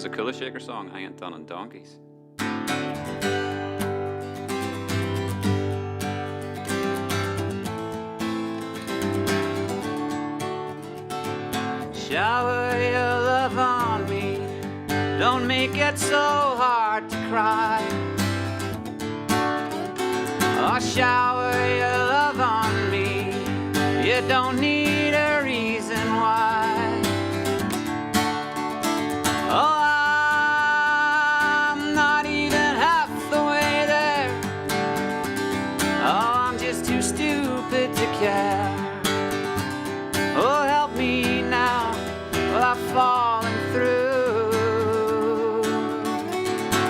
This is a Kula Shaker song I ain't done on donkeys. Shower your love on me, don't make it so hard to cry. Oh, shower your love on me, you don't need a reason why. Oh, I'm not even half the way there. Oh, I'm just too stupid to care. Oh, help me now, well, I've fallen through.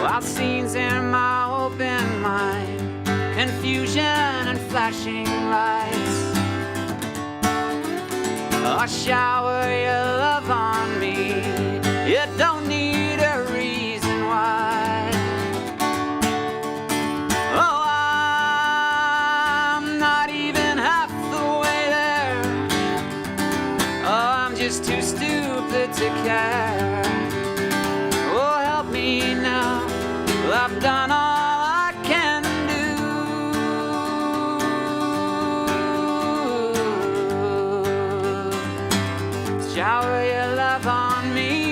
Wild scenes in my open mind, confusion and flashing lights. Oh, shower your love on me, you don't need a reason why. Oh, I'm not even half the way there. Oh, I'm just too stupid to care. Oh, help me now, well, I've done all I can do. Shower your love on me.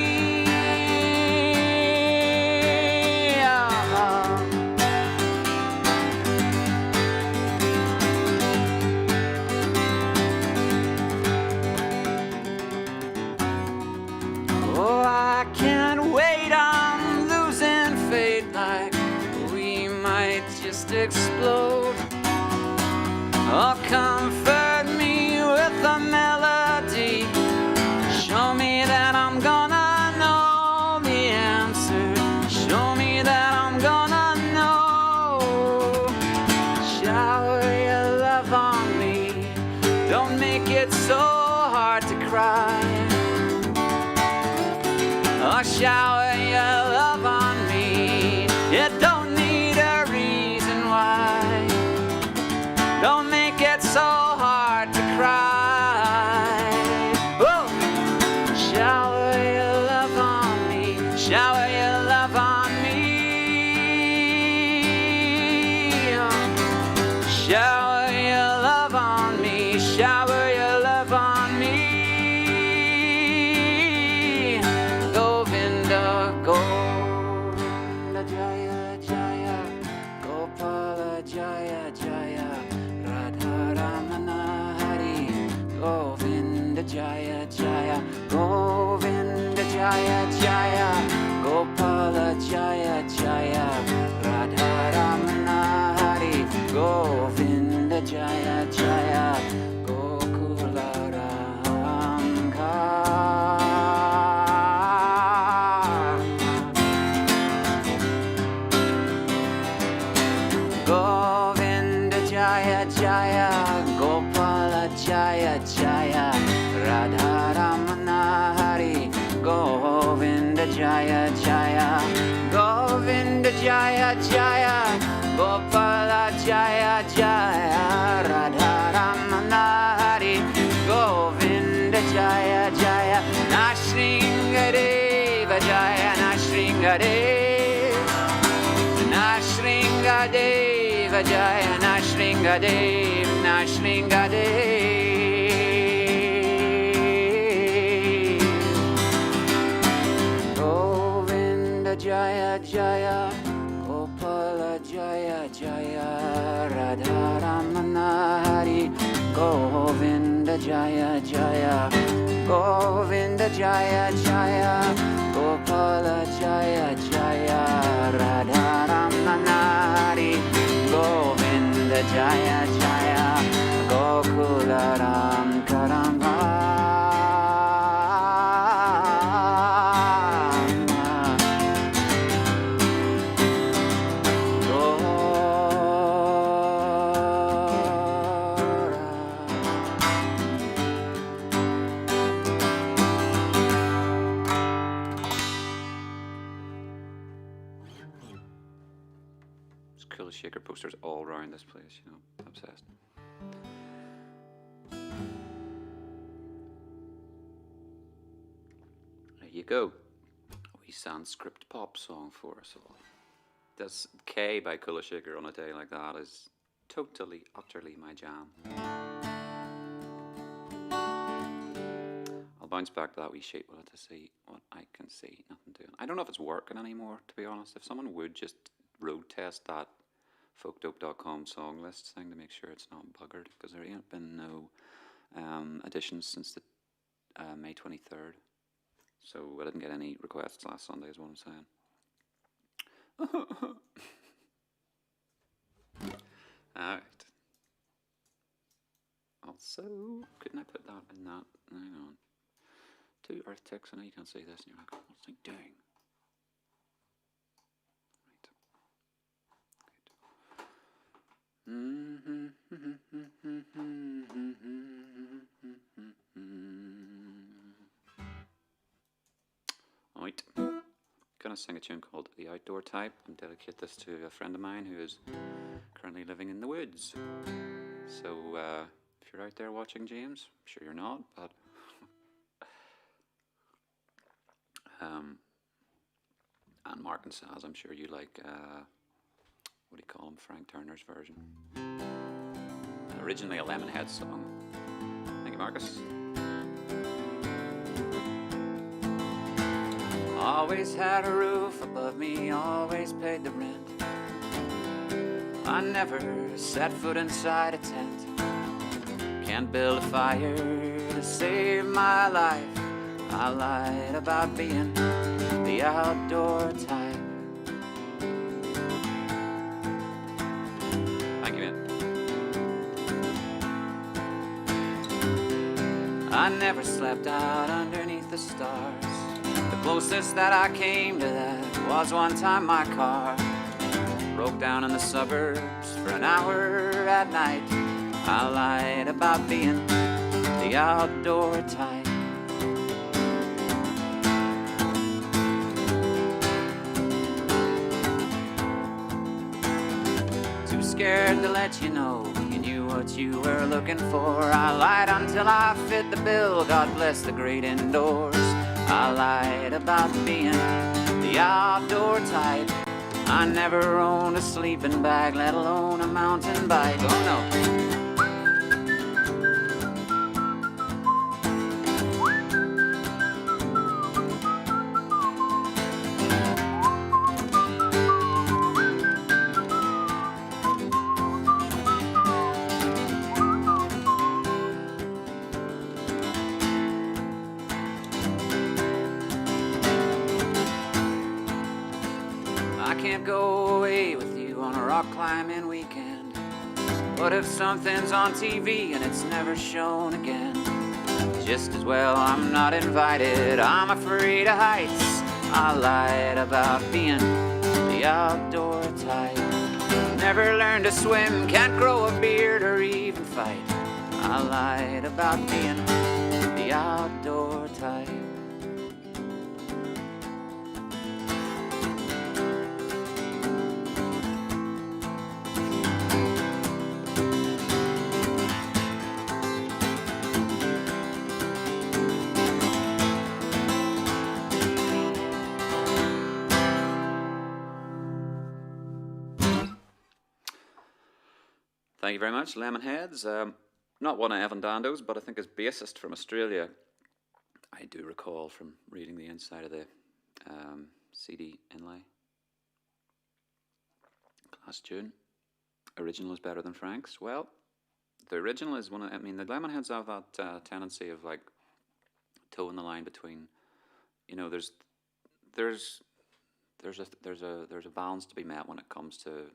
Oh, I can't wait, I'm losing faith, like we might just explode. Oh, comfort me with a melody, show me that I'm gonna know the answer, show me that I'm gonna know. Shower your love on me, don't make it so hard to cry. Oh, shower your love on me, you don't need a reason why. Don't make it so hard to cry. Oh, shower your love on me, shower your love on me. Oh, shower your love on me, shower your love on me. Govinda, Govinda, Jaya, Jaya, Gopala, Jaya, Jaya, Radharamana Hari, Govinda, Jaya, Jaya, Govinda, Jaya, Jaya, Gopala, Jaya, Jaya, Radharamana Hari, Govinda, Jaya, Jaya, Gokula Ramka. Govinda Jaya Jaya, Gopala Jaya Jaya, Radharamana Hari, Govinda Jaya Jaya, Govinda Jaya Jaya, Gopala Jaya Jaya, Radharamana Hari, Govinda Jaya Jaya, Nashringadeva Jaya, Nashringadeva, Nashringadeva Jaya, Nashringadeva, Nashringadeva. Govinda Jaya Jaya, Gopala Jaya Jaya, Radharamana Hari, Govinda Jaya Jaya, Govinda Jaya Jaya, Gopala Jaya Jaya, Radharamana Hari, Govinda Jaya Jaya, Gokula Ram Karamba. Kula Shaker posters all around this place, you know, obsessed. There you go. We wee Sanskrit pop song for us all. This K by Kula Shaker on a day like that is totally, utterly my jam. I'll bounce back to that wee sheet with it to see what I can see. Nothing doing. I don't know if it's working anymore, to be honest. If someone would just road test that folkdope.com song list thing to make sure it's not buggered, because there ain't been no additions since the May 23rd. So I didn't get any requests last Sunday is what I'm saying. Alright. Also, couldn't I put that in that? Hang on. 2 earth ticks, I know you can't see this and you're like, what's it doing? Right. Gonna sing a tune called The Outdoor Type and dedicate this to a friend of mine who is currently living in the woods. So if you're out there watching, James, I'm sure you're not, but and Mark and Saz, I'm sure you like what do you call him, Frank Turner's version. Originally a Lemonhead song. Thank you, Marcus. Always had a roof above me, always paid the rent. I never set foot inside a tent. Can't build a fire to save my life. I lied about being the outdoor type. Thank you, man. I never slept out underneath the stars. The closest that I came to that was one time my car broke down in the suburbs for an hour at night. I lied about being the outdoor type. Too scared to let you know you knew what you were looking for. I lied until I fit the bill, God bless the great indoors. I lied about being the outdoor type. I never owned a sleeping bag, let alone a mountain bike. Oh no. Go away with you on a rock climbing weekend. What if something's on TV and it's never shown again? Just as well I'm not invited, I'm afraid of heights. I lied about being the outdoor type. Never learned to swim, can't grow a beard or even fight. I lied about being the outdoor type. Thank you very much, Lemonheads. Not one of Evan Dando's, but I think his bassist from Australia. I do recall from reading the inside of the CD inlay. Class tune. Original is better than Frank's. Well, the original is one of, I mean, the Lemonheads have that tendency of like toeing the line between, you know, there's a balance to be met when it comes to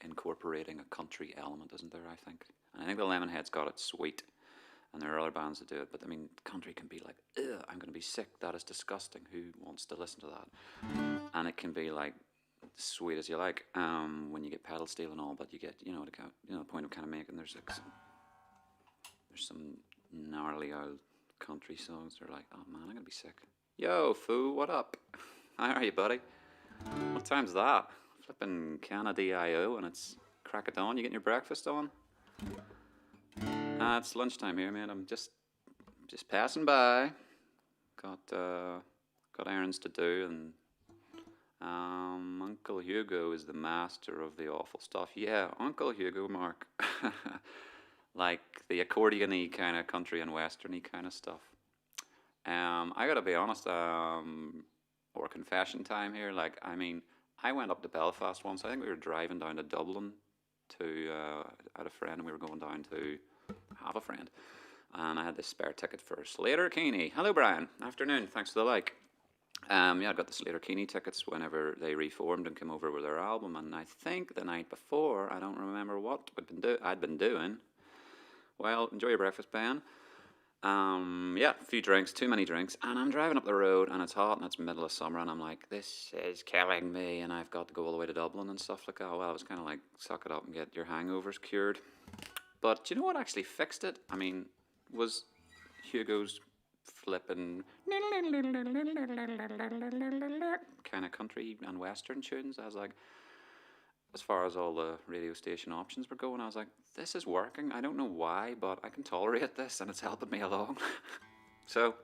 incorporating a country element, isn't there, I think? And I think the Lemonheads got it sweet, and there are other bands that do it, but I mean, country can be like, ugh, I'm going to be sick, that is disgusting, who wants to listen to that? And it can be like, sweet as you like, when you get pedal steel and all, but you get, you know, the point I'm kind of making, there's like some gnarly old country songs that are like, oh man, I'm going to be sick. Yo, foo, what up? How are you, buddy? What time's that? Flipping Canada.io and it's crack of dawn. You getting your breakfast on? It's lunchtime here, man. I'm just passing by. Got got errands to do, and Uncle Hugo is the master of the awful stuff. Yeah, Uncle Hugo, Mark. Like the accordion-y kind of country and western-y kind of stuff. I gotta be honest, or confession time here. Like, I mean, I went up to Belfast once. I think we were driving down to Dublin to, I had a friend, and we were going down to have a friend. And I had this spare ticket for Slater Keeney. Hello, Brian. Afternoon. Thanks for the like. Yeah, I got the Slater Keeney tickets whenever they reformed and came over with their album. And I think the night before, I don't remember what I'd been doing. Well, enjoy your breakfast, Ben. Yeah, a few drinks, too many drinks, and I'm driving up the road, and it's hot, and it's middle of summer, and I'm like, this is killing me, and I've got to go all the way to Dublin and stuff like that. Well, I was kind of like, suck it up and get your hangovers cured. But do you know what actually fixed it? I mean, was Hugo's flipping kind of country and western tunes. I was like, as far as all the radio station options were going, I was like, this is working. I don't know why, but I can tolerate this, and it's helping me along. So,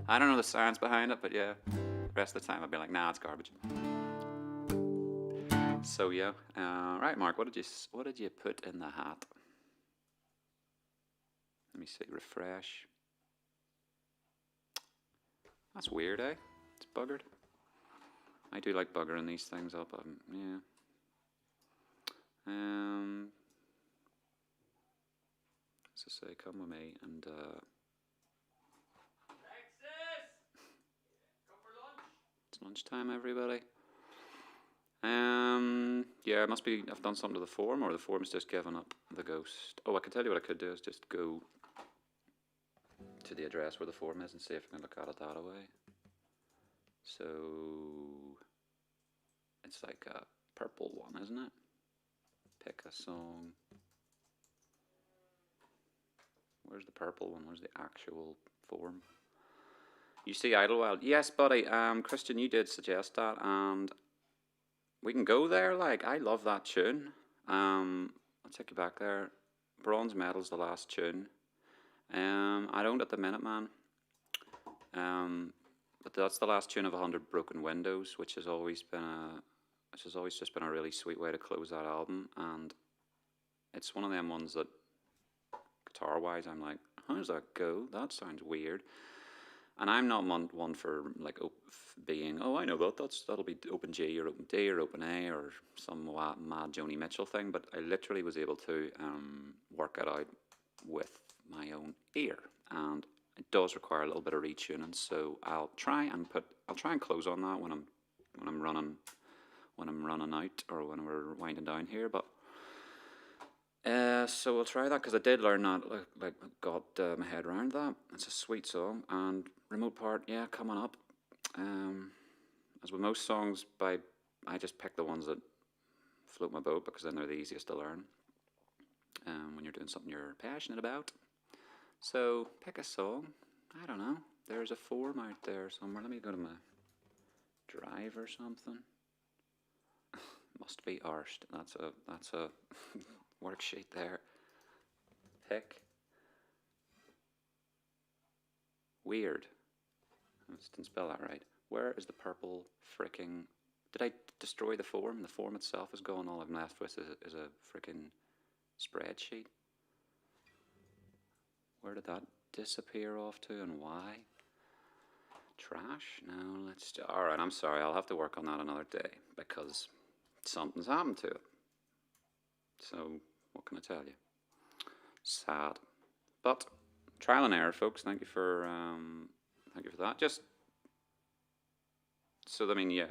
I don't know the science behind it, but yeah, the rest of the time I'd be like, nah, it's garbage. So yeah, right, Mark, what did you put in the hat? Let me see, refresh. That's weird, eh? It's buggered. I do like buggering these things up, yeah. As I say, come with me and Texas! Come for lunch. It's lunchtime, everybody. Yeah, it must be I've done something to the form, or the form's just given up the ghost. Oh, I can tell you what I could do is just go to the address where the form is and see if I can look at it that way. So it's like a purple one, isn't it? Pick a song. Where's the purple one? Where's the actual form? You see Idlewild? Yes, buddy. Christian, you did suggest that, and we can go there. Like, I love that tune. I'll take you back there. Bronze Medal's the last tune. I don't at the minute, man. But that's the last tune of 100 Broken Windows, which has always just been a really sweet way to close that album, and it's one of them ones that, guitar-wise, I'm like, how does that go? That sounds weird. And I'm not one for like being, oh, I know that'll be open G or open D or open A or some mad Joni Mitchell thing, but I literally was able to work it out with my own ear, and it does require a little bit of retuning. So I'll try and close on that when I'm running out, or when we're winding down here. But so we'll try that, because I did learn that, like got my head around that. It's a sweet song, and remote part, yeah, coming up. As with most songs, I just pick the ones that float my boat, because then they're the easiest to learn when you're doing something you're passionate about. So pick a song. I don't know. There's a form out there somewhere. Let me go to my drive or something. Must be arsed. That's a worksheet there. Pick. Weird. I just didn't spell that right. Where is the purple fricking... Did I destroy the form? The form itself is gone. All I'm left with is a fricking spreadsheet. Where did that disappear off to, and why? Trash? No, let's... Alright, I'm sorry. I'll have to work on that another day, because something's happened to it. So, what can I tell you? Sad. But, trial and error, folks. Thank you for that. Just... So, I mean, yeah,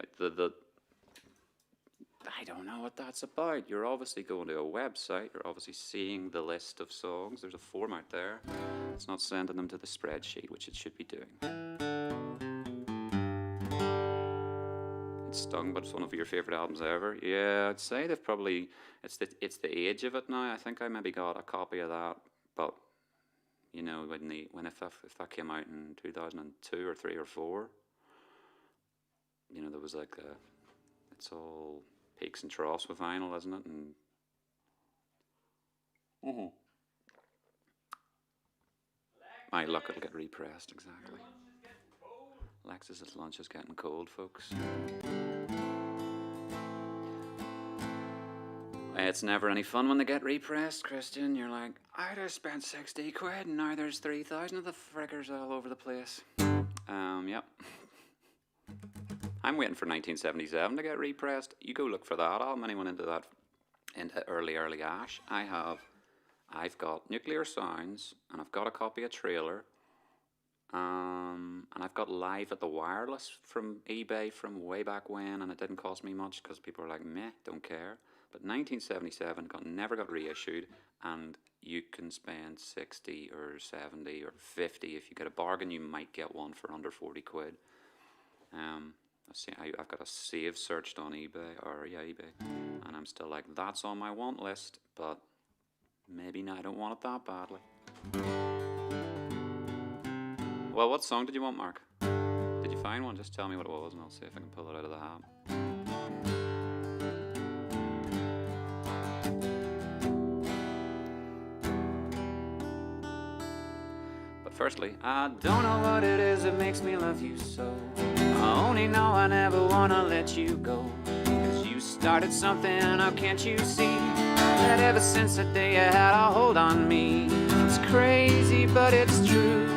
I don't know what that's about. You're obviously going to a website. You're obviously seeing the list of songs. There's a form out there. It's not sending them to the spreadsheet, which it should be doing. It's Stung, but it's one of your favourite albums ever. Yeah, I'd say they've probably... It's the age of it now. I think I maybe got a copy of that, but, you know, if that came out in 2002 or 3 or 4, you know, there was like it's all peaks and troughs with vinyl, isn't it? And my luck, it'll get repressed, exactly. Lexus's lunch is getting cold, folks. It's never any fun when they get repressed, Christian. You're like, I just spent 60 quid and now there's 3,000 of the frickers all over the place. Yep. I'm waiting for 1977 to get repressed. You go look for that. I'll anyone into that, into early Ash. I've got Nuclear Sounds, and I've got a copy of Trailer, and I've got Live at the Wireless from eBay from way back when, and it didn't cost me much because people were like, meh, don't care. But 1977 never got reissued, and you can spend 60 or 70 or 50. If you get a bargain, you might get one for under 40 quid. I've got a save searched on eBay, eBay, and I'm still like, that's on my want list, but maybe now I don't want it that badly. Well, what song did you want, Mark? Did you find one? Just tell me what it was and I'll see if I can pull it out of the hat. But firstly, I don't know what it is that makes me love you so. I only know I never wanna let you go. 'Cause you started something, how can't you see? That ever since the day you had a hold on me. It's crazy, but it's true.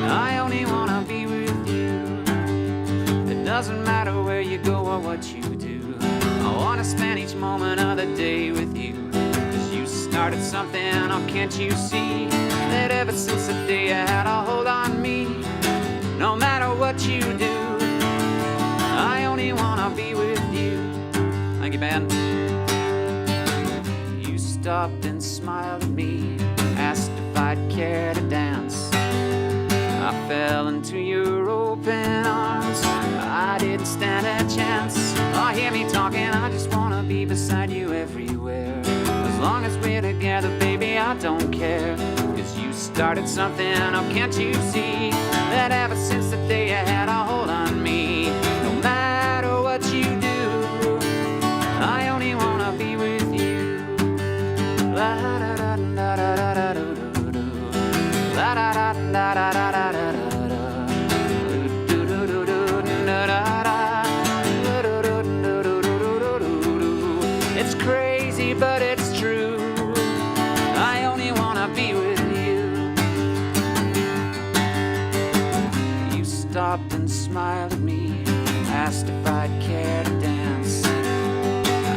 I only wanna be with you. It doesn't matter where you go or what you do. I wanna spend each moment of the day with you. 'Cause you started something, how can't you see? That ever since the day you had a hold on me. No matter what you do, I only wanna be with you. Thank you, Ben. You stopped and smiled at me, asked if I'd care to dance. I fell into your open arms, I didn't stand a chance. Oh, hear me talking, I just wanna be beside you everywhere. As long as we're together, baby, I don't care. 'Cause you started something, oh, can't you see? That ever since the day you had a hold on me. No matter what you do, I only wanna be with you. La da da da da da da da da. La da da da da da da da da. It's crazy, but it's true. I only wanna be with you. You stopped and smiled at me, asked if I'd care to dance.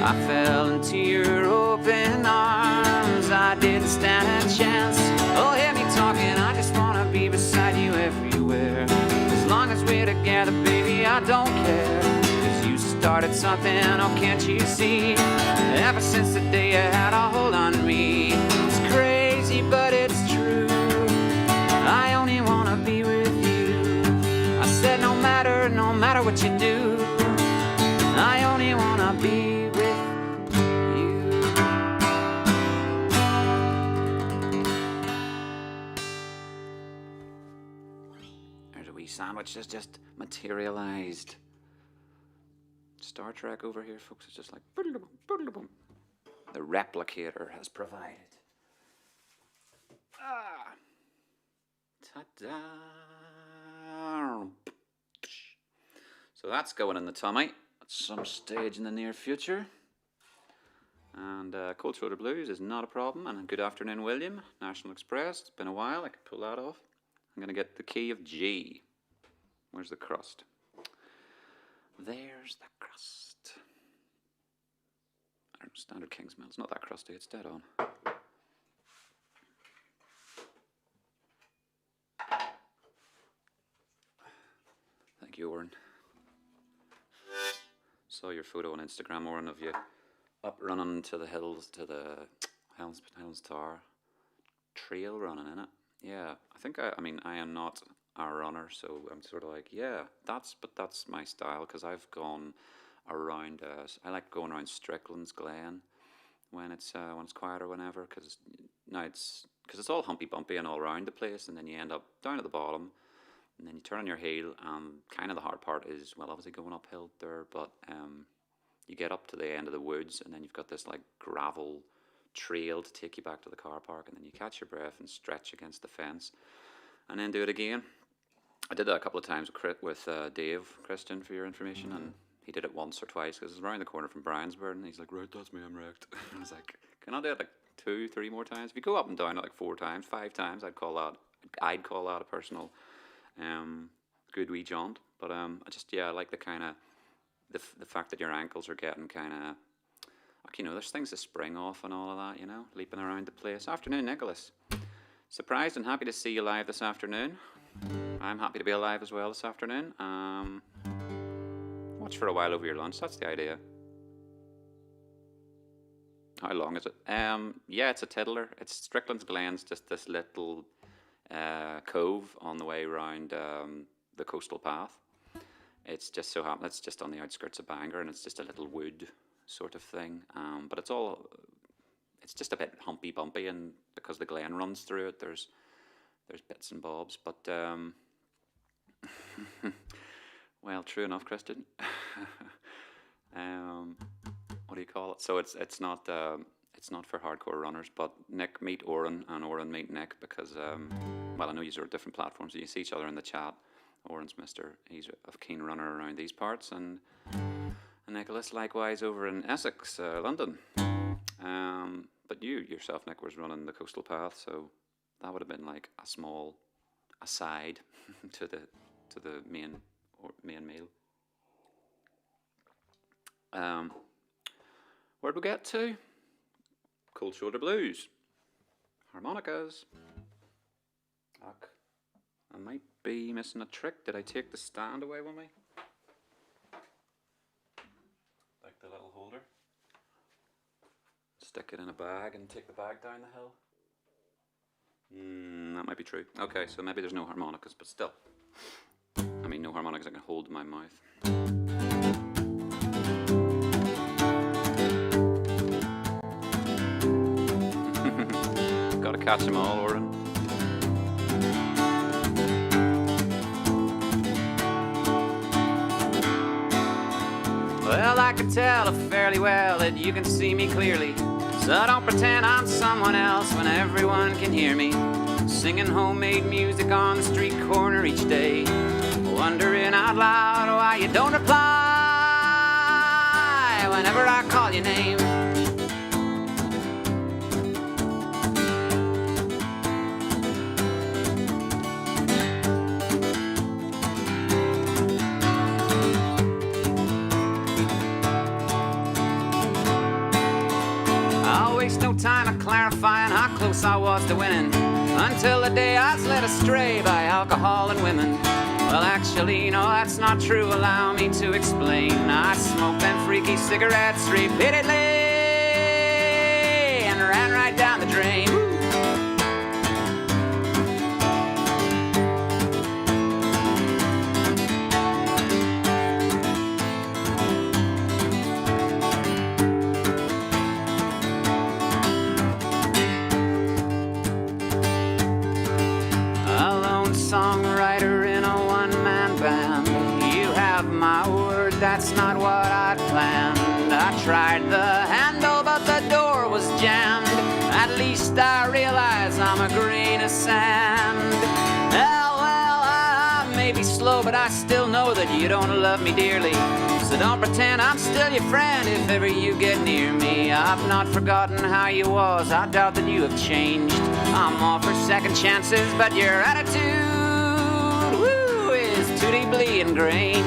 I fell into your open arms, I didn't stand a chance. Oh, hear me talking, I just wanna be beside you everywhere. As long as we're together, baby, I don't care. 'Cause you started something, oh, can't you see? Ever since the day you had a hold on me. It's crazy, but it's true. I only wanna be with you. I said no matter what you do, I only wanna be with you. There's a wee sandwich that's just materialized. Star Trek over here, folks. It's just like the replicator has provided. Ah, ta-da! So that's going in the tummy at some stage in the near future. And Cold Shoulder Blues is not a problem. And good afternoon, William. National Express. It's been a while. I could pull that off. I'm going to get the key of G. Where's the crust? There's the crust. Standard Kingsmill. It's not that crusty. It's dead on. Thank you, Oren. Saw your photo on Instagram, Oren, of you up running to the hills, to the Helms Tower trail running in it. Yeah, I think I mean I am not a runner, so I'm sort of like, yeah, that's my style, because I've gone around. I like going around Strickland's Glen when it's quiet or whenever, because it's all humpy bumpy and all around the place, and then you end up down at the bottom, and then you turn on your heel, and kind of the hard part is, well, obviously going uphill there, but you get up to the end of the woods, and then you've got this like gravel trail to take you back to the car park, and then you catch your breath and stretch against the fence, and then do it again. I did that a couple of times with Dave Christian, for your information, and he did it once or twice because it's around the corner from Bryansburg, and he's like, right, that's me, I'm wrecked. I was like, can I do it like 2, 3 more times? If you go up and down it like 4 times, 5 times, I'd call that a personal good wee jaunt. But I just, I like the kind of the fact that your ankles are getting kind of, like, you know, there's things to spring off and all of that, you know, leaping around the place. Afternoon, Nicholas. Surprised and happy to see you live this afternoon. I'm happy to be alive as well this afternoon. Watch for a while over your lunch, that's the idea. How long is it? Yeah, it's a tiddler. It's Strickland's Glen's, just this little cove on the way around the coastal path. It's just so happens it's just on the outskirts of Bangor, and it's just a little wood sort of thing. But it's just a bit humpy bumpy, and because the glen runs through it, there's bits and bobs. But well, true enough, Kristen. What do you call it? So it's not for hardcore runners. But Nick meet Oren, and Oren meet Nick because well, I know you're at different platforms, so you see each other in the chat. Oren's he's a keen runner around these parts, and Nicholas likewise over in Essex, London. But you yourself, Nick, was running the coastal path, so that would have been like a small aside to the main meal. Where'd we get to? Cold Shoulder Blues. Harmonicas. Fuck. I might be missing a trick. Did I take the stand away with me? Like the little holder. Stick it in a bag and take the bag down the hill. That might be true. Okay, so maybe there's no harmonicas, but still. I mean, no harmonicas I can hold in my mouth. Gotta catch them all, Oren. Well, I can tell fairly well that you can see me clearly, so don't pretend I'm someone else when everyone can hear me, singing homemade music on the street corner each day, wondering out loud why you don't reply whenever I call your name. No time of clarifying how close I was to winning, until the day I was led astray by alcohol and women. Well, actually, no, that's not true. Allow me to explain. I smoked them freaky cigarettes repeatedly and ran right down the drain. That's not what I'd planned. I tried the handle, but the door was jammed. At least I realize I'm a grain of sand. Well, I may be slow, but I still know that you don't love me dearly. So don't pretend I'm still your friend if ever you get near me. I've not forgotten how you was. I doubt that you have changed. I'm all for second chances, but your attitude, woo, is too deeply ingrained.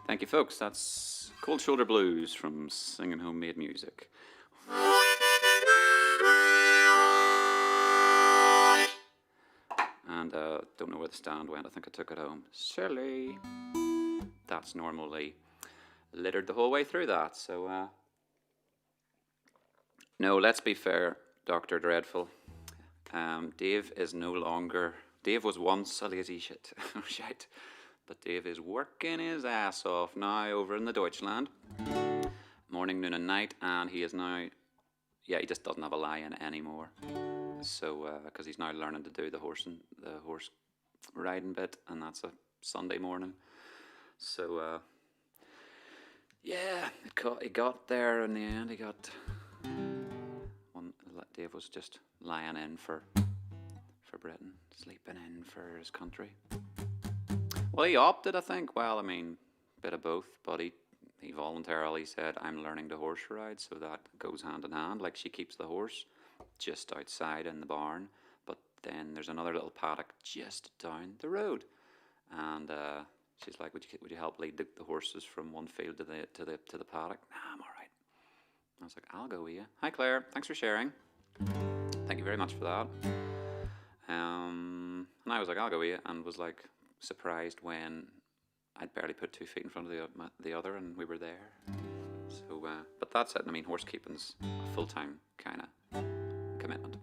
Thank you, folks. That's Cold Shoulder Blues from Singing Homemade Music. And don't know where the stand went. I think I took it home. Silly. That's normally littered the whole way through that. So, no, let's be fair, Dr. Dreadful. Dave is no longer... Dave was once a lazy shit. Shite. But Dave is working his ass off now over in the Deutschland. Morning, noon and night. And he is now... Yeah, he just doesn't have a lie-in anymore. So, because he's now learning to do the horse riding bit, and that's a Sunday morning. So, yeah, he got there in the end. He got Dave was just lying in for Britain, sleeping in for his country. Well, he opted, I think. Well, I mean, bit of both, but he voluntarily said, I'm learning to horse ride, so that goes hand in hand. Like, she keeps the horse just outside in the barn, but then there's another little paddock just down the road, and she's like, would you help lead the horses from one field to the paddock? Nah, I'm all right. I was like, I'll go with you. Hi, Claire. Thanks for sharing. Thank you very much for that. And I was like, I'll go with you, and was like surprised when I'd barely put 2 feet in front of the other, and we were there. So, but that's it. I mean, horse keeping's a full-time kind of commitment.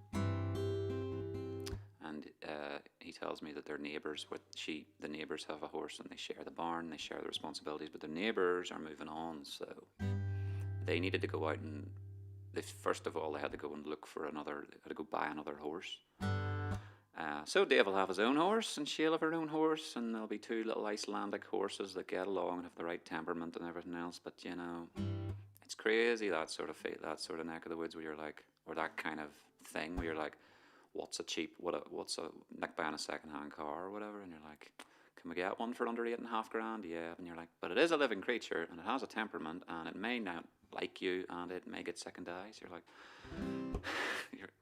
And he tells me that their neighbours, the neighbours have a horse, and they share the barn, they share the responsibilities, but their neighbours are moving on, so they needed to go out and first of all, they had to go and look for they had to go buy another horse. So Dave will have his own horse, and she'll have her own horse, and there'll be 2 little Icelandic horses that get along and have the right temperament and everything else. But you know, it's crazy that sort of neck of the woods where you're like, or that kind of thing where you're like, what's a nick buying a second-hand car or whatever, and you're like, can we get one for under $8,500? Yeah, and you're like, but it is a living creature, and it has a temperament, and it may not like you, and it may get sick and die. So you're like,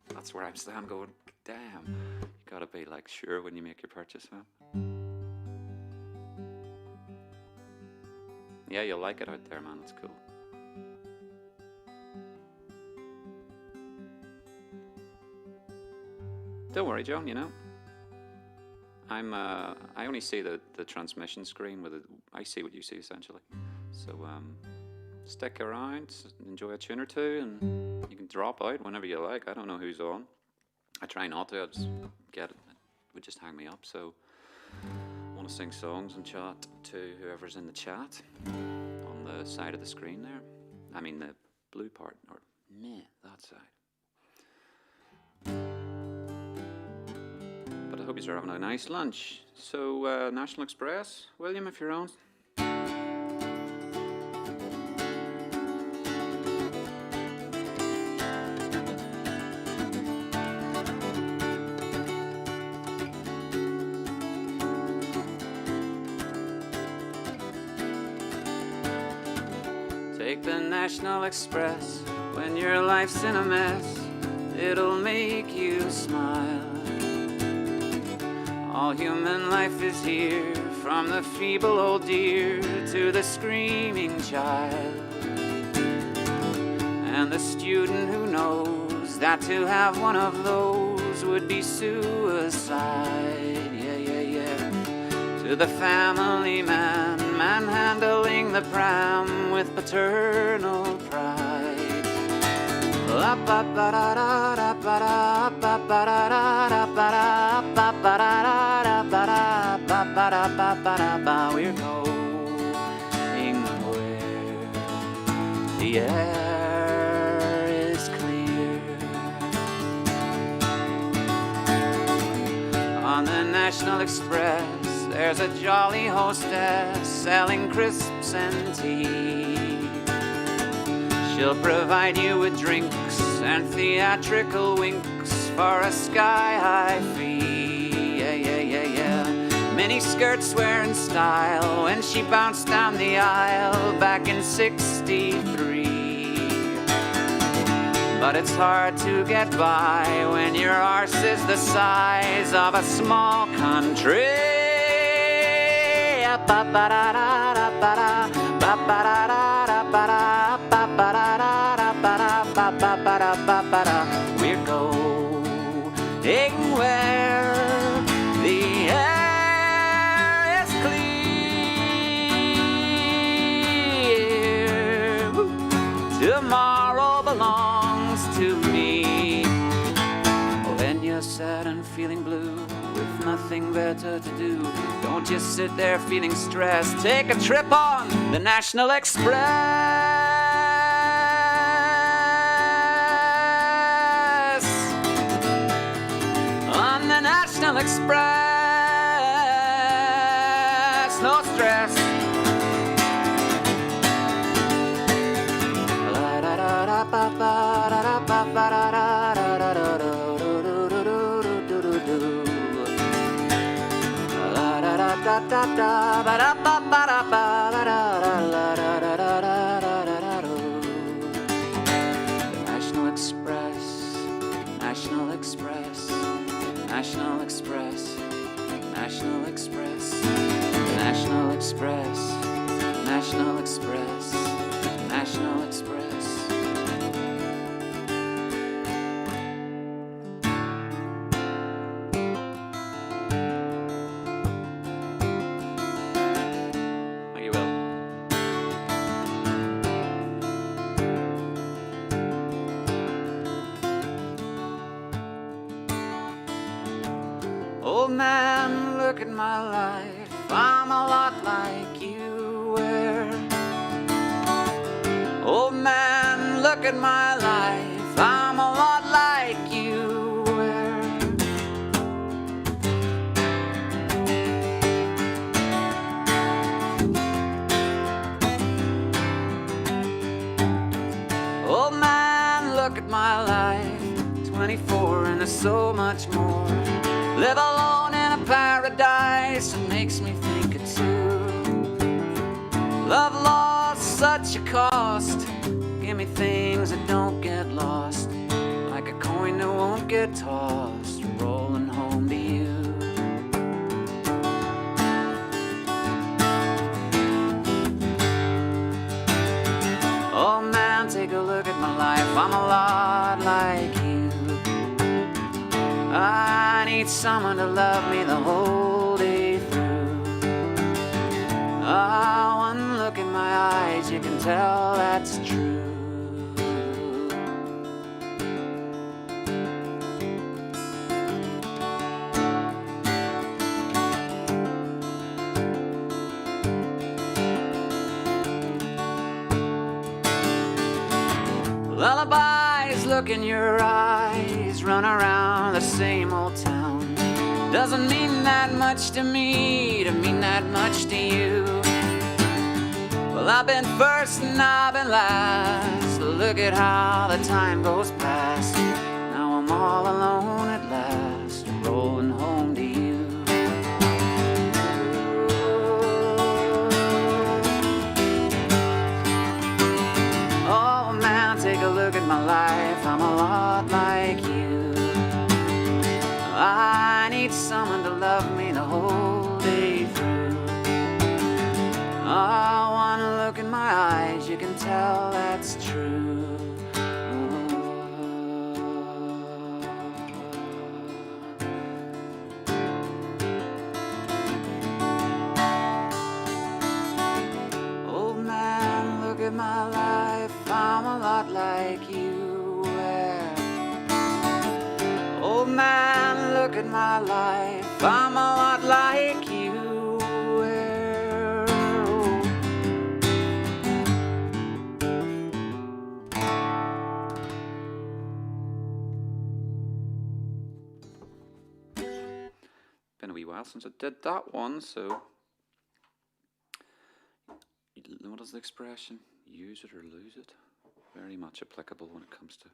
that's where I'm going, damn, you gotta be like sure when you make your purchase, huh? Yeah, you'll like it out there, man. It's cool. Don't worry, John, you know, I only see the transmission screen I see what you see essentially. So stick around, enjoy a tune or two, and you can drop out whenever you like. I don't know who's on. I try not to. I just it would just hang me up. So I want to sing songs and chat to whoever's in the chat on the side of the screen there. I mean the blue part, or that side. But I hope you're having a nice lunch. So National Express, William, if you're on. Take the National Express when your life's in a mess. It'll make you smile. All human life is here, from the feeble old deer to the screaming child. And the student who knows that to have one of those would be suicide. Yeah. To the family man manhandling the pram with paternal pride. We're going where the air is clear. On the National Express, there's a jolly hostess selling crisps and tea. She'll provide you with drinks and theatrical winks for a sky-high fee. Yeah. Mini skirts wearing style when she bounced down the aisle back in '63. But it's hard to get by when your arse is the size of a small country. We're going where the air is clear. Tomorrow belongs to me. When you're sad and feeling blue, with nothing better to do, don't just sit there feeling stressed. Take a trip on the National Express. express, no stress. National Express, National Express, National Express, National Express, National Express, National Express, National Express. Old man, look at my life. I'm a lot like you were. Old man, look at my life. I'm a lot like you were. Old man, look at my life. 24 and there's so much more. Live alone in a paradise, it makes me think of two. Love lost such a cost. Give me things that don't get lost, like a coin that won't get tossed, rolling home to you. Oh man, take a look at my life. I'm a lot like you. I need someone to love me the whole day through. Ah, one look in my eyes, you can tell that's true. Lullabies look in your eyes, run around the same old town. Doesn't mean that much to me, to mean that much to you. Well, I've been first and I've been last. Look at how the time goes past. Now I'm all alone at last, rolling home to you. Oh man, take a look at my life. I'm a lot like you. I need someone to love me the whole day through. Oh, one look in my eyes, you can tell that's true. Old man, look at my life. I'm a lot like you were. Old man, look at my life. I'm a lot like you were. Been a wee while since I did that one, so what is the expression? Use it or lose it. Very much applicable when it comes to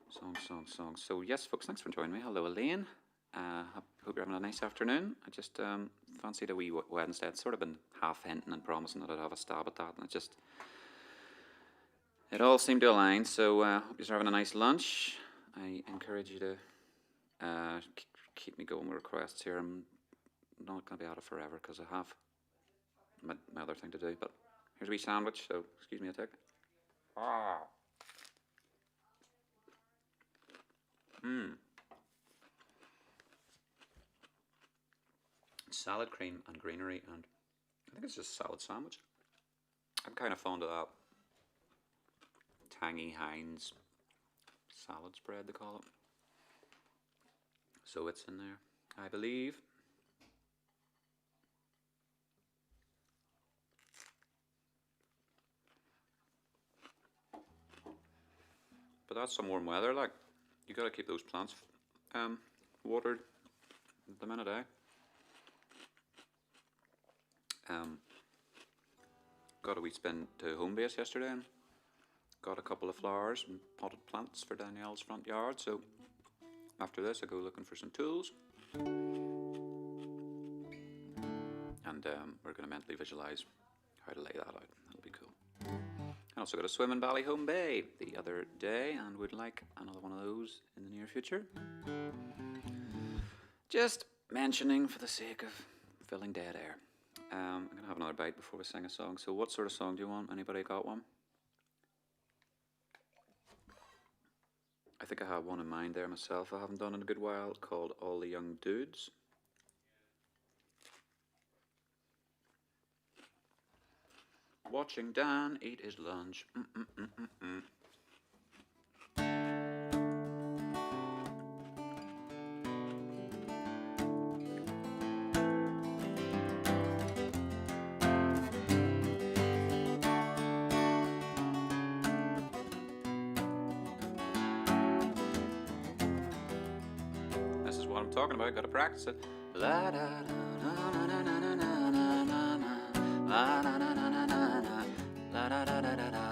songs. So yes, folks, thanks for joining me. Hello, Elaine. Hope you're having a nice afternoon. I just fancied a wee Wednesday. I'd sort of been half hinting and promising that I'd have a stab at that, and it all seemed to align. So hope you're having a nice lunch. I encourage you to keep me going with requests here. I'm not going to be at it forever because I have my other thing to do. But here's a wee sandwich, so excuse me a tick. Salad, cream and greenery, and I think it's just a salad sandwich. I'm kind of fond of that tangy Heinz salad spread, they call it. So it's in there, I believe. But that's some warm weather, like, you gotta keep those plants watered at the minute, eh? Got a wee spin to home base yesterday and got a couple of flowers and potted plants for Danielle's front yard, so after this I go looking for some tools and we're going to mentally visualise how to lay that out. That'll be cool. I also got a swim in Ballyholme Bay the other day and would like another one of those in the near future. Just mentioning for the sake of filling dead air. I'm going to have another bite before we sing a song. So what sort of song do you want? Anybody got one? I think I have one in mind there myself. I haven't done in a good while, called All the Young Dudes. Watching Dan eat his lunch. This is what I'm talking about. Got to practice it. La da da na na na na na na na na. La na na na na na na. La da da da da da.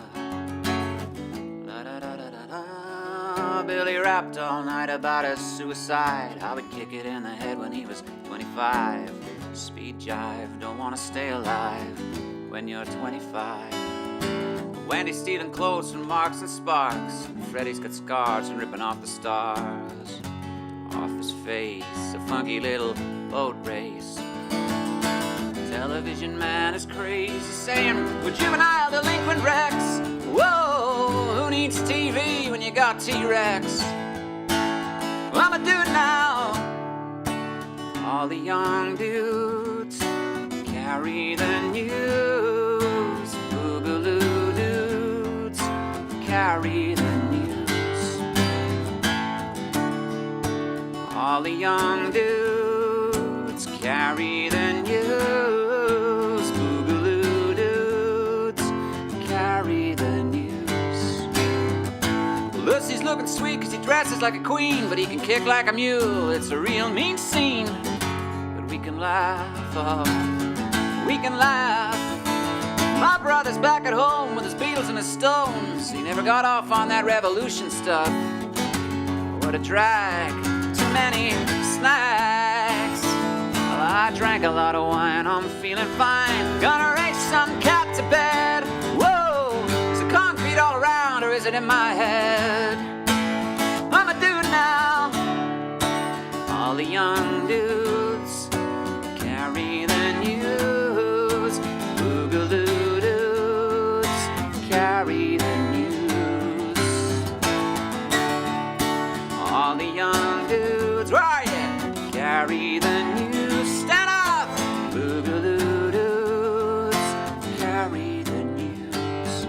La da da da da da. Billy rapped all night about his suicide. How he'd kick it in the head when he was 25. Speed jive, don't wanna stay alive when you're 25. Wendy's stealing clothes from Marks and Sparks. Freddy's got scars and ripping off the stars off his face. A funky little boat race. Television man is crazy, saying we're juvenile delinquent wrecks. Whoa, who needs TV when you got T-Rex? Well, I'ma do it now. All the young dudes carry the news. Boogaloo dudes carry the news. All the young dudes carry the news. Boogaloo dudes carry the news. Lucy's looking sweet cause he dresses like a queen, but he can kick like a mule. It's a real mean scene, but we can laugh, oh, we can laugh. My brother's back at home with his Beatles and his Stones. He never got off on that revolution stuff. What a drag, too many snacks. Well, I drank a lot of wine, I'm feeling fine. Gonna race some cat to bed. Whoa, is it concrete all around or is it in my head? I'ma do it now. All the young dudes carry the news. Boogaloo dudes carry the news. All the young dudes, where are you? Carry the news. Stand up! Boogaloo dudes carry the news.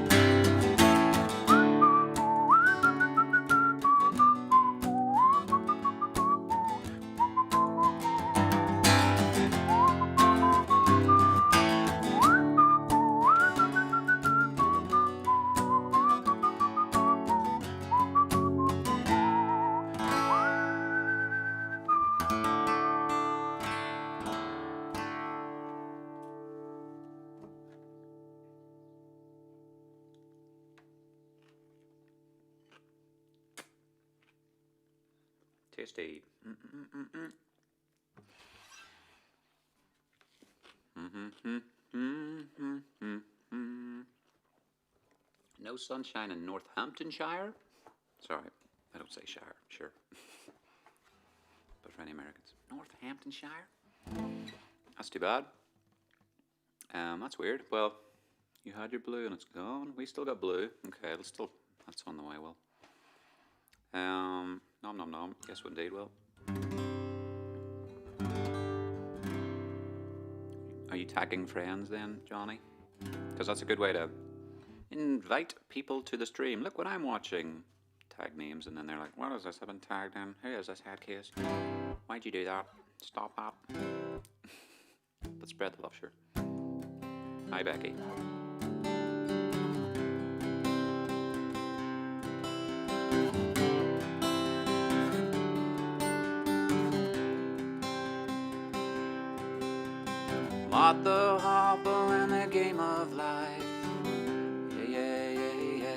Tasty. No sunshine in Northamptonshire? Sorry, I don't say shire, sure. But for any Americans. Northamptonshire? That's too bad. That's weird. Well, you had your blue and it's gone. We still got blue. Okay, that's on the way, well. Nom nom nom. Yes, indeed, well. Are you tagging friends then, Johnny? Because that's a good way to invite people to the stream. Look what I'm watching. Tag names, and then they're like, what is this? I've been tagged in. Who is this head case? Why'd you do that? Stop that. But spread the love, sure. Hi, Becky. Mott the Hoople and the game of life. Yeah, yeah, yeah,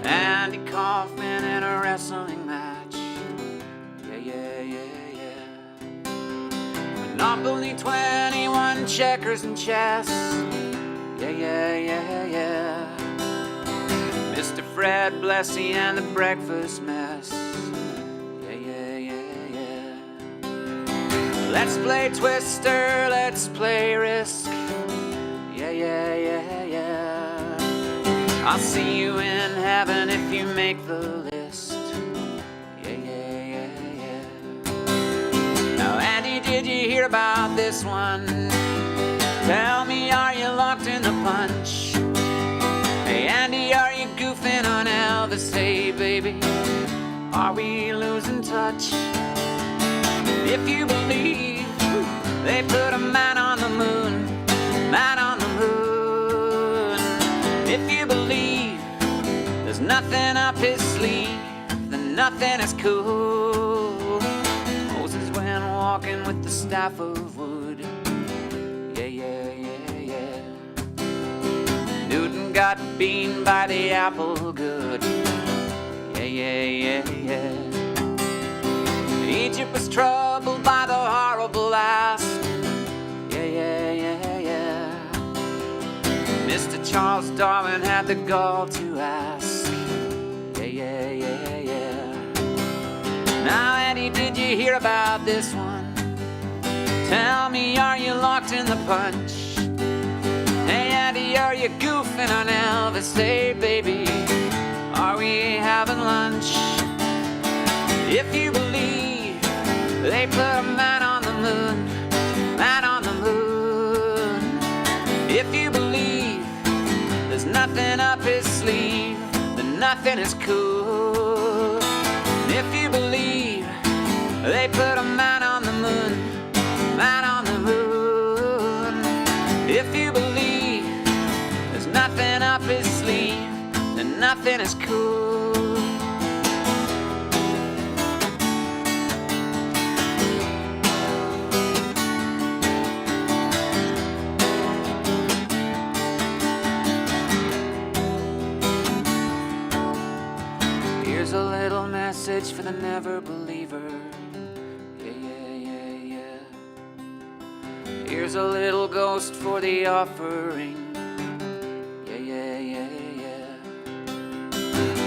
yeah. Andy Kaufman in a wrestling match. Yeah, yeah, yeah, yeah. Monopoly 21, checkers and chess. Yeah, yeah, yeah, yeah. Mr. Fred Blessy and the breakfast mess. Yeah, yeah, yeah, yeah. Let's play Twister, let's play Risk. Yeah, yeah, yeah, yeah. I'll see you in heaven if you make the list. Yeah, yeah, yeah, yeah. Now, Andy, did you hear about this one? Tell me, are you locked in the punch? Hey, Andy, are you goofing on Elvis? Hey, baby, are we losing touch? If you believe they put a man on the moon, man on the moon. If you believe there's nothing up his sleeve, then nothing is cool. Moses went walking with the staff of wood. Yeah, yeah, yeah, yeah. Newton got beaten by the apple good. Yeah, yeah, yeah, yeah. Egypt was troubled by the horrible asp. Yeah, yeah, yeah, yeah. Mr. Charles Darwin had the gall to ask. Yeah, yeah, yeah, yeah. Now, Andy, did you hear about this one? Tell me, are you locked in the punch? Hey, Andy, are you goofing on Elvis? Hey, baby, are we having lunch? If you believe they put a man on the moon, man on the moon. If you believe there's nothing up his sleeve, then nothing is cool. If you believe they put a man on the moon, man on the moon. If you believe there's nothing up his sleeve, then nothing is cool. Here's a little message for the never believer. Yeah, yeah, yeah, yeah. Here's a little ghost for the offering. Yeah, yeah, yeah, yeah.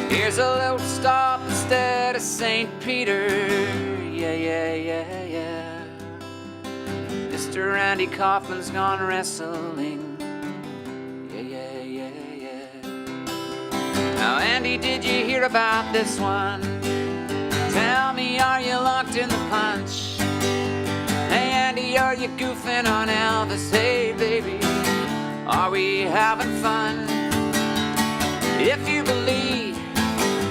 Here's a little stop instead of St. Peter. Yeah, yeah, yeah, yeah. Mr. Andy Kaufman's gone wrestling. Yeah, yeah, yeah, yeah. Now, Andy, did you hear about this one? Tell me, are you locked in the punch? Hey, Andy, are you goofing on Elvis? Hey, baby, are we having fun? If you believe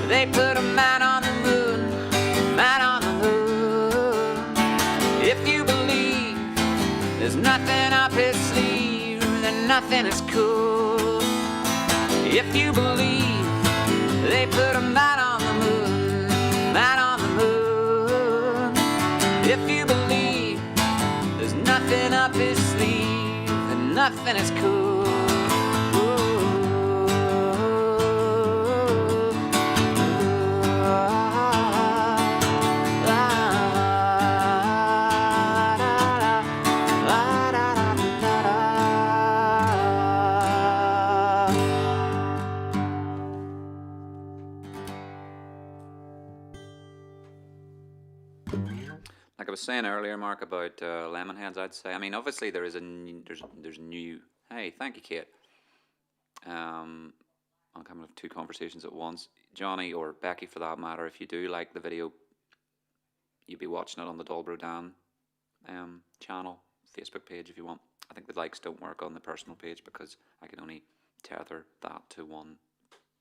they put a man on the moon, man on the moon. If you believe there's nothing up his sleeve, then nothing is cool. If you believe they put a man on the moon, man on the moon. If you believe there's nothing up his sleeve, then nothing is cool. Like I was saying earlier, Mark, about Lemonheads, I'd say. I mean, obviously there is there's new. Hey, thank you, Kate. I'm coming with two conversations at once. Johnny, or Becky for that matter, if you do like the video, you'd be watching it on the Dolbro Dan channel, Facebook page if you want. I think the likes don't work on the personal page because I can only tether that to one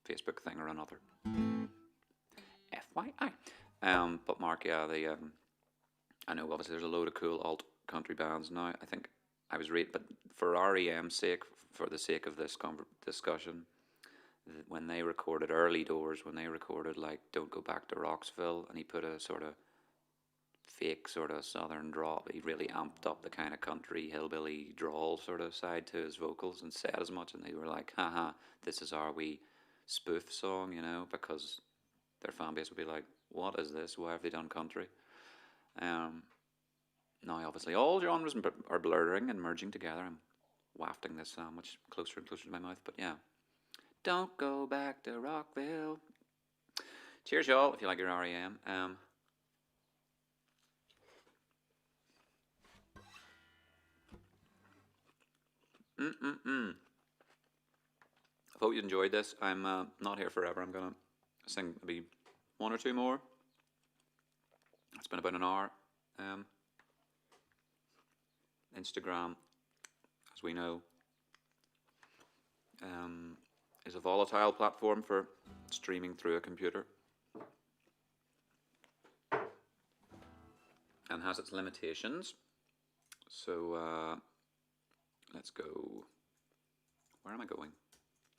Facebook thing or another. FYI. But Mark, yeah, I know obviously there's a load of cool alt country bands now. I think I was but for R.E.M's sake, for the sake of this discussion, when they recorded Early Doors, when they recorded like Don't Go Back to Roxville, and he put a sort of fake sort of southern drawl. He really amped up the kind of country hillbilly drawl sort of side to his vocals and said as much, and they were like, haha, this is our wee spoof song, you know, because their fan base would be like, what is this? Why have they done country? Now, obviously, all genres are blurring and merging together. I'm wafting this sandwich closer and closer to my mouth, but yeah. Don't go back to Rockville. Cheers, y'all, if you like your R.E.M. I hope you enjoyed this. I'm not here forever. I'm going to sing maybe one or two more. It's been about an hour. Instagram, as we know, is a volatile platform for streaming through a computer and has its limitations. So let's go. Where am I going?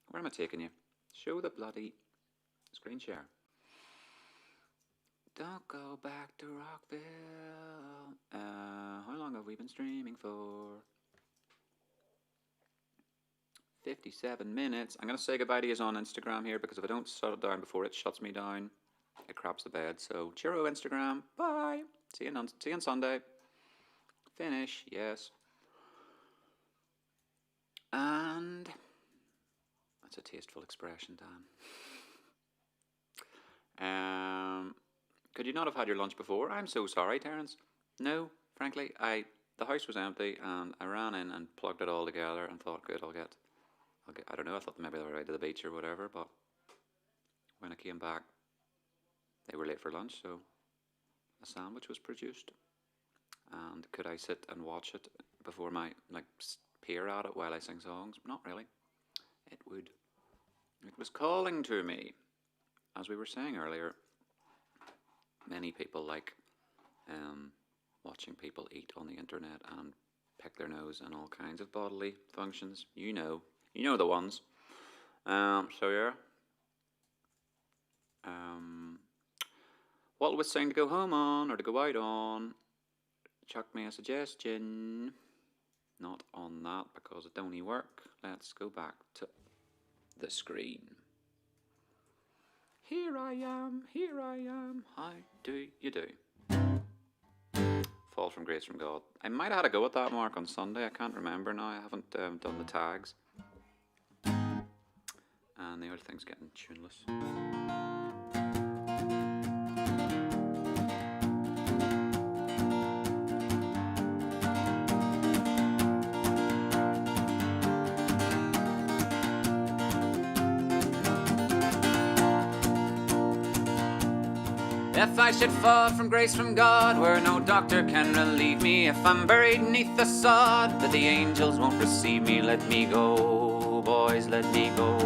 Where am I taking you? Show the bloody screen share. Don't go back to Rockville. How long have we been streaming for? 57 minutes. I'm going to say goodbye to you on Instagram here, because if I don't shut it down before it shuts me down, it craps the bed. So, cheerio Instagram. Bye. See you on Sunday. Finish. Yes. And that's a tasteful expression, Dan. Could you not have had your lunch before? I'm so sorry, Terence. No, frankly, the house was empty, and I ran in and plugged it all together and thought, good, I'll get, I don't know, I thought maybe they were out to the beach or whatever, but when I came back, they were late for lunch, so a sandwich was produced. And could I sit and watch it before peer at it while I sing songs? Not really. It was calling to me. As we were saying earlier, many people like watching people eat on the internet and pick their nose and all kinds of bodily functions. You know the ones. So yeah. What was saying to go home on or to go out on? Chuck me a suggestion. Not on that because it don't work. Let's go back to the screen. Here I am, how do you do? Fall from grace from God. I might have had a go at that, Mark, on Sunday. I can't remember now. I haven't done the tags. And the other thing's getting tuneless. If I should fall from grace from God, where no doctor can relieve me, if I'm buried neath the sod, but the angels won't receive me, let me go, boys, let me go,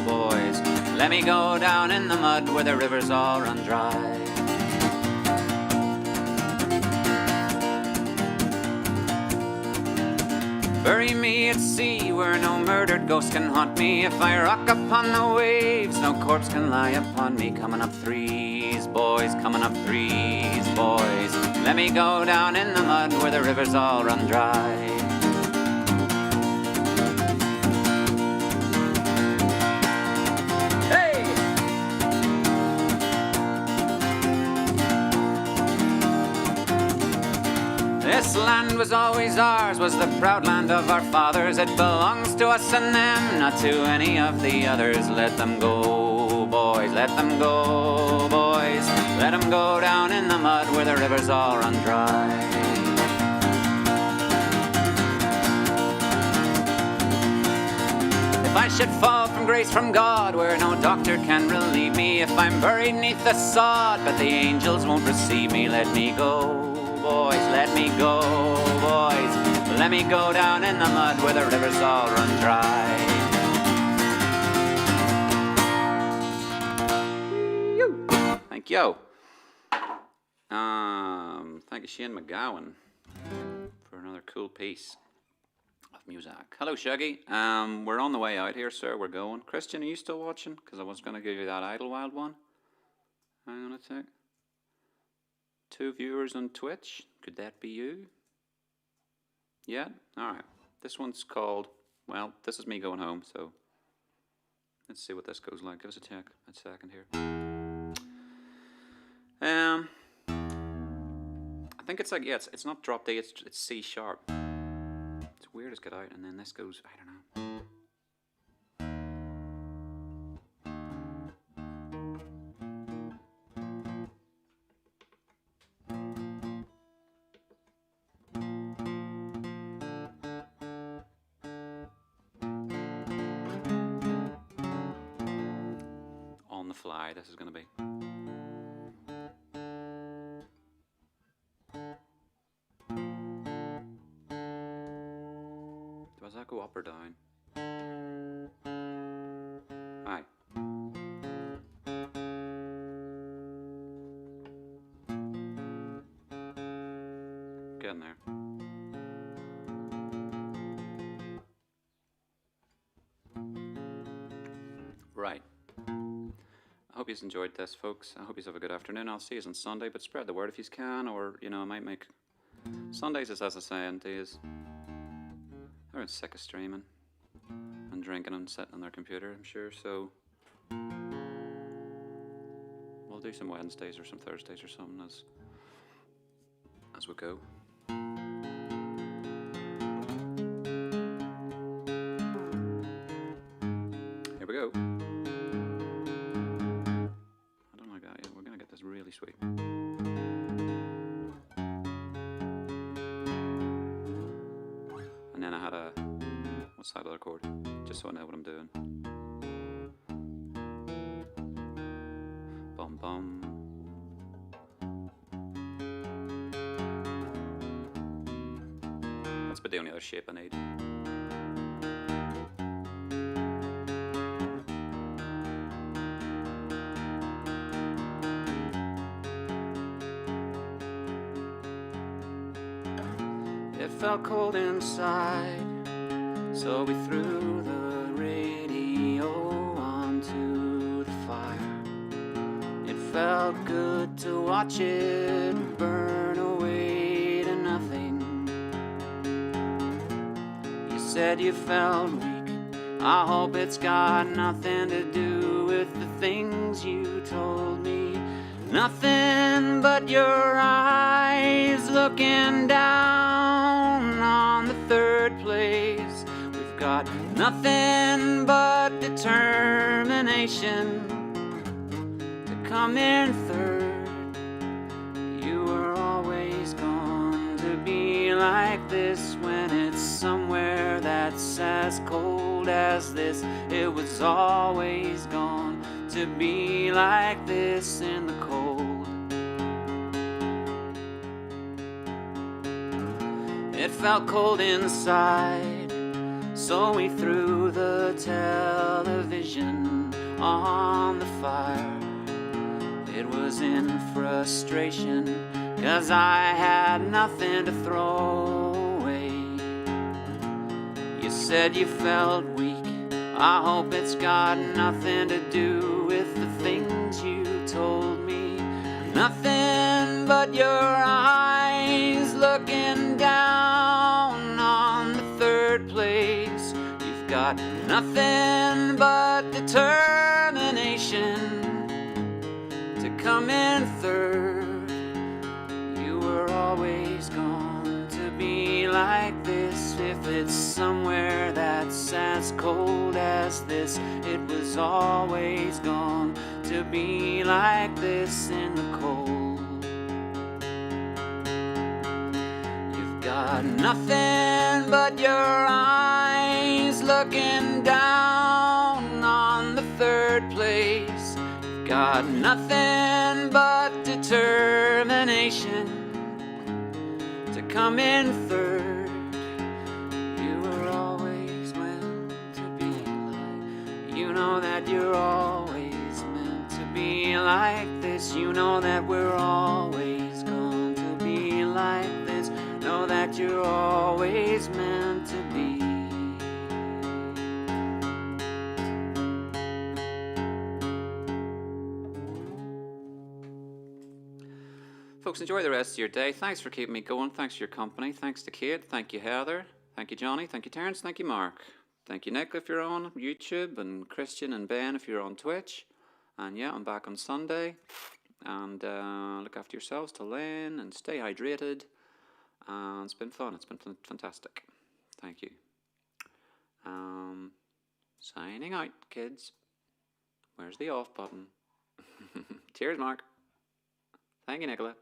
boys. Let me go down in the mud where the rivers all run dry. Bury me at sea where no murdered ghost can haunt me. If I rock upon the waves, no corpse can lie upon me. Coming up threes, boys, coming up threes, boys. Let me go down in the mud where the rivers all run dry. Hey! This land was always ours, was the proud land of our fathers. It belongs to us and them, not to any of the others. Let them go, boys, let them go, boys. Let them go down in the mud where the rivers all run dry. If I should fall from grace from God, where no doctor can relieve me, if I'm buried neath the sod, but the angels won't receive me, let me go, boys, let me go, boys. Let me go down in the mud where the rivers all run dry. Thank you. Thank you, Shane McGowan, for another cool piece of music. Hello, Shuggy. We're on the way out here, sir. We're going. Christian, are you still watching? Because I was going to give you that Idlewild one. Hang on a sec. 2 viewers on Twitch. Could that be you? Yeah? Alright. This one's called, well, this is me going home, so let's see what this goes like. Give us a second here. I think it's like, yeah, it's not drop D, it's C sharp. It's weird as get out, and then this goes, I don't know. On the fly, this is going to be. Does that go up or down? Aye. Getting there. Right. I hope you've enjoyed this, folks. I hope you have a good afternoon. I'll see you on Sunday, but spread the word if you can, or, you know, I might make... Sundays is, as I say, and days. Everyone's sick of streaming and drinking and sitting on their computer, I'm sure, so... We'll do some Wednesdays or some Thursdays or something as we go. Here we go. I don't like that yet. We're gonna get this really sweet. And then I had a... What's that other chord? Just so I know what I'm doing. Bum bum. That's about the only other shape I need. It felt cold inside, so we threw the radio onto the fire. It felt good to watch it burn away to nothing. You said you felt weak. I hope it's got nothing to do with the things you told me. Nothing but your eyes looking down on the third place. We've got nothing but determination to come in third. You were always going to be like this when it's somewhere that's as cold as this. It was always going to be like this in the cold. It felt cold inside, so we threw the television on the fire. It was in frustration, 'cause I had nothing to throw away. You said you felt weak. I hope it's got nothing to do with the things you told me. Nothing but your eyes looking down on the third place. You've got nothing but determination to come in third. You were always going to be like this. If it's somewhere that's as cold as this, it was always going to be like this in the cold. You've got nothing but your eyes looking down on the third place. You've got nothing but determination to come in third. You were always meant to be like, you know that you're always meant to be like this. You know that we're always going to be like this. Know that you're always meant to be. folks, enjoy the rest of your day. Thanks for keeping me going. Thanks for your company. Thanks to Kate. Thank you, Heather. Thank you, Johnny. Thank you, Terence. Thank you, Mark. Thank you, Nick, if you're on YouTube, and Christian and Ben if you're on Twitch. And yeah, I'm back on Sunday. And look after yourselves till then, and stay hydrated. And it's been fun. It's been fantastic. Thank you. Signing out, kids. Where's the off button? Cheers, Mark. Thank you, Nicola.